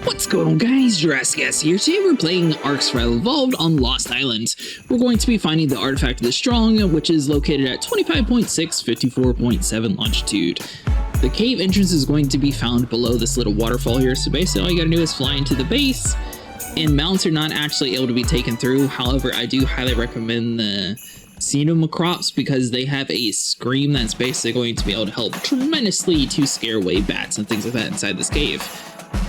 What's going on, guys? Jurassic here. Today we're playing Ark Survival Evolved on Lost Island. We're going to be finding the Artifact of the Strong, which is located at 25.6, 54.7 longitude. The cave entrance is going to be found below this little waterfall here, so basically all you gotta do is fly into the base, and mounts are not actually able to be taken through. However, I do highly recommend the sinomacrops because they have a scream that's basically going to be able to help tremendously to scare away bats and things like that inside this cave.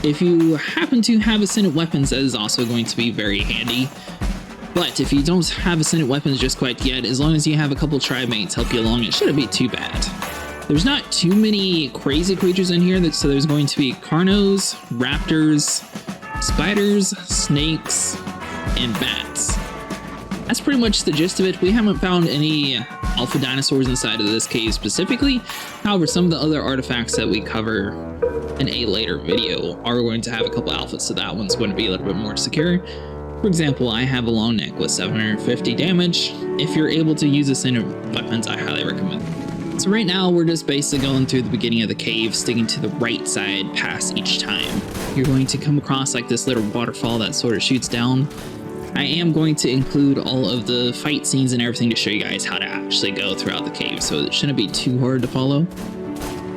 If you happen to have ascendant weapons, that is also going to be very handy. But if you don't have ascendant weapons just quite yet, as long as you have a couple tribe mates help you along, it shouldn't be too bad. There's not too many crazy creatures in here, so there's going to be carnos, raptors, spiders, snakes, and bats. That's pretty much the gist of it. We haven't found any alpha dinosaurs inside of this cave specifically. However, some of the other artifacts that we cover in a later video are going to have a couple alphas, so that one's going to be a little bit more secure. For example, I have a long neck with 750 damage. If you're able to use ascendant weapons, I highly recommend it. So right now, we're just basically going through the beginning of the cave, sticking to the right side past each time. You're going to come across like this little waterfall that sort of shoots down. I am going to include all of the fight scenes and everything to show you guys how to actually go throughout the cave, so it shouldn't be too hard to follow.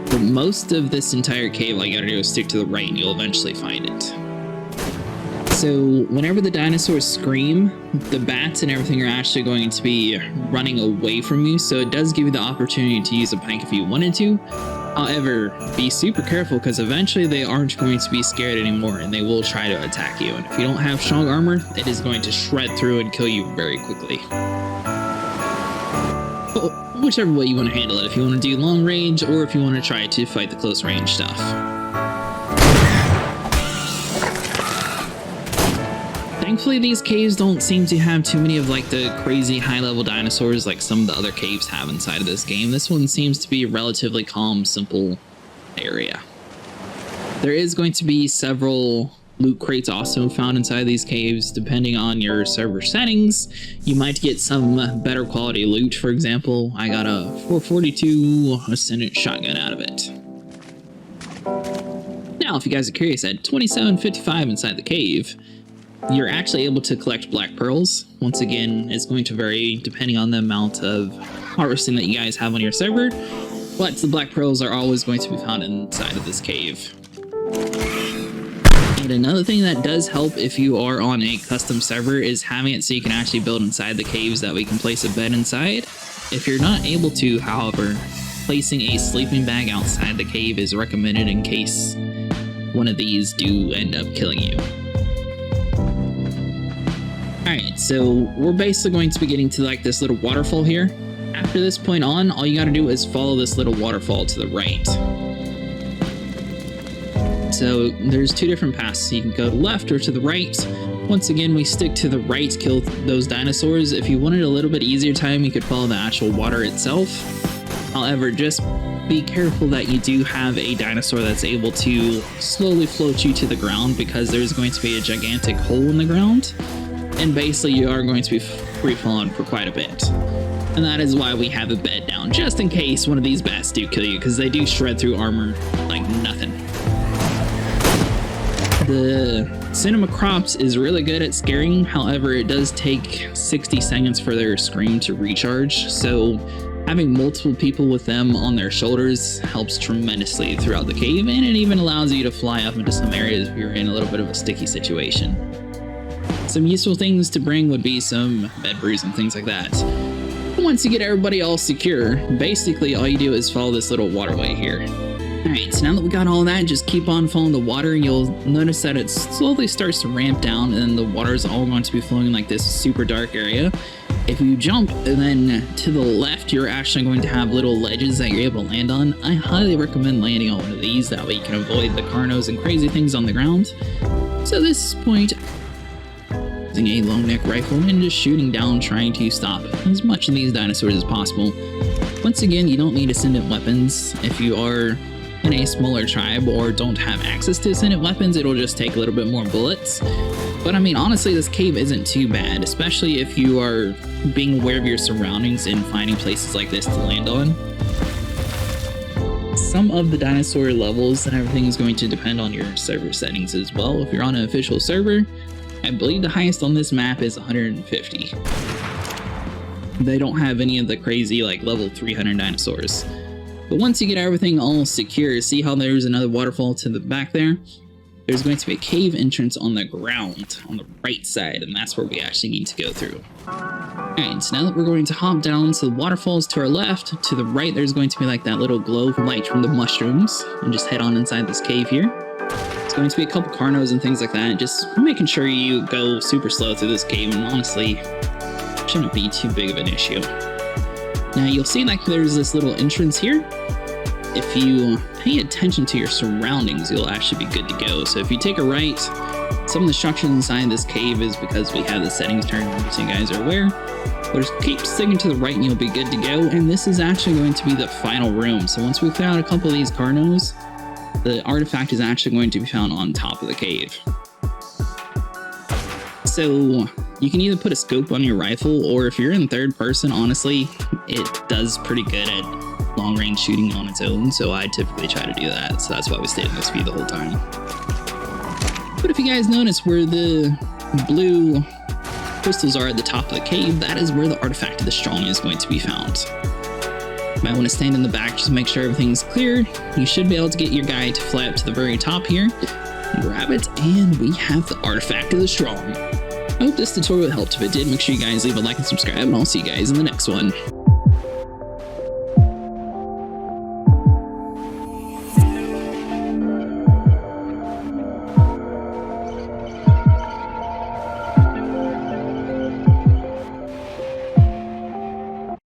For most of this entire cave, all you gotta do is stick to the right and you'll eventually find it. So whenever the dinosaurs scream, the bats and everything are actually going to be running away from you, so it does give you the opportunity to use a pike if you wanted to. However, be super careful because eventually they aren't going to be scared anymore and they will try to attack you. And if you don't have strong armor, it is going to shred through and kill you very quickly. But whichever way you want to handle it, if you want to do long range or if you want to try to fight the close range stuff. Thankfully, these caves don't seem to have too many of like the crazy high-level dinosaurs like some of the other caves have inside of this game. This one seems to be a relatively calm, simple area. There is going to be several loot crates also found inside these caves. Depending on your server settings, you might get some better quality loot. For example, I got a 442 Ascendant shotgun out of it. Now, if you guys are curious, at 2755 inside the cave, you're actually able to collect black pearls. Once again, it's going to vary depending on the amount of harvesting that you guys have on your server, but the black pearls are always going to be found inside of this cave. And another thing that does help if you are on a custom server is having it so you can actually build inside the caves that we can place a bed inside. If you're not able to, however, placing a sleeping bag outside the cave is recommended in case one of these do end up killing you. Alright, so we're basically going to be getting to like this little waterfall here. After this point on, all you gotta do is follow this little waterfall to the right. So there's two different paths. You can go to the left or to the right. Once again, we stick to the right to kill those dinosaurs. If you wanted a little bit easier time, you could follow the actual water itself. However, just be careful that you do have a dinosaur that's able to slowly float you to the ground because there's going to be a gigantic hole in the ground. And basically you are going to be free falling for quite a bit. And that is why we have a bed down, just in case one of these bats do kill you, because they do shred through armor like nothing. The sinomacrops is really good at scaring, however it does take 60 seconds for their scream to recharge, so having multiple people with them on their shoulders helps tremendously throughout the cave, and it even allows you to fly up into some areas if you're in a little bit of a sticky situation. Some useful things to bring would be some bed brews and things like that. Once you get everybody all secure, basically all you do is follow this little waterway here. Alright, so now that we got all that, just keep on following the water and you'll notice that it slowly starts to ramp down and the water is all going to be flowing like this super dark area. If you jump and then to the left, you're actually going to have little ledges that you're able to land on. I highly recommend landing on one of these, that way you can avoid the carnos and crazy things on the ground. So at this point, using a long neck rifle and just shooting down, trying to stop as much of these dinosaurs as possible. Once again, you don't need ascendant weapons. If you are in a smaller tribe or don't have access to ascendant weapons, it'll just take a little bit more bullets. But I mean, honestly, this cave isn't too bad, especially if you are being aware of your surroundings and finding places like this to land on. some of the dinosaur levels and everything is going to depend on your server settings as well. If you're on an official server, I believe the highest on this map is 150. They don't have any of the crazy like level 300 dinosaurs. But once you get everything all secure, see how there's another waterfall to the back there? There's going to be a cave entrance on the ground on the right side, and that's where we actually need to go through. Alright, so now that we're going to hop down to the waterfalls to our left, to the right there's going to be like that little glow of light from the mushrooms, and just head on inside this cave here. There's going to be a couple carnos and things like that, just making sure you go super slow through this cave, and honestly, shouldn't be too big of an issue. Now you'll see like there's this little entrance here. If you pay attention to your surroundings, you'll actually be good to go. So if you take a right, some of the structure inside this cave is because we have the settings turned on, so you guys are aware. But just keep sticking to the right and you'll be good to go. And this is actually going to be the final room. So once we found a couple of these carnos, the artifact is actually going to be found on top of the cave. So you can either put a scope on your rifle, or if you're in third person, honestly, it does pretty good at long range shooting on its own, so I typically try to do that, so that's why we stayed in this view the whole time. But if you guys notice where the blue crystals are at the top of the cave, that is where the artifact of the strong is going to be found. You might want to stand in the back just to make sure everything's clear. You should be able to get your guy to fly up to the very top here, grab it, and we have the artifact of the strong. I hope this tutorial helped. If it did, make sure you guys leave a like and subscribe, and I'll see you guys in the next one.